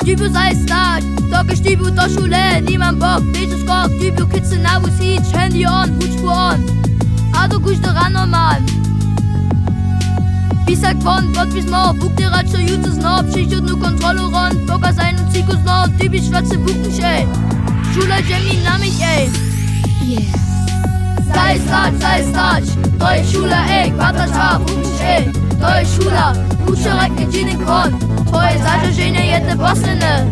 Dybu sei start, Dogge Stibu do Schule, niemand Bock, Jesus Gott, Dybu Kitze Nabu Siege, Handy on, Hutspur on. Ado Guste ran normal. Bisak von, Bot bis Mo, Buk dir Ratsch, Jutsus Nob, Schicht und nu Kontrolle rund, Bocker sein und Zikus Nob, Dybi schwarze Buken schä. Schule Jamie namig ey. Sei start, Neue Schule ey, Quadratar, Buken schä. Neue Schule, Bucherek mit Gini Kron, Toy Sache Gene jette Bossene.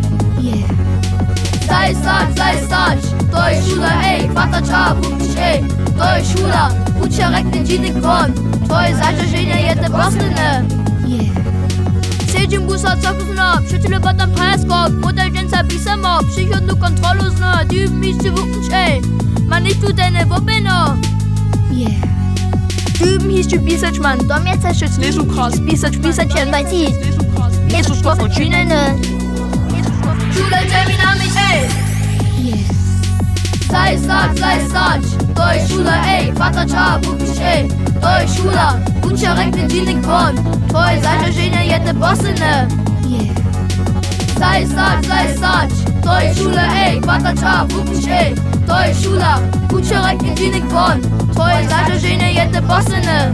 Sei start, Neue Schule ey, Quadratar, Buken schä. Neue Schule, Bucherek mit Gini Kron, Toy Sache Gene jette Bossene. Sejim Busa Zocken ab, schüttle Bot am Preiskorb, Mutter Jensa Bisa Mob, Schich und nu Kontrollos no, die üben mich zu wuppen schä. Man nicht du deine Wuppe no. Düben hieß du Bisach man, dom jetzt hast du jetzt nicht so krass, Bisach jen bei Tiet. Jesus Gott und Schünene. Schule Jamie namig ey. Sei start, Neue Schule ey, Quadratar, Buken schä. Neue Schule, Bucherek mit Gini Kron, Toy Sache Gene jette Bossene. Sei start, Neue Schule ey, Quadratar, Buken schä. Neue Schule, Bucherek mit Gini Kron, Toy Sache Gene jette Bossene.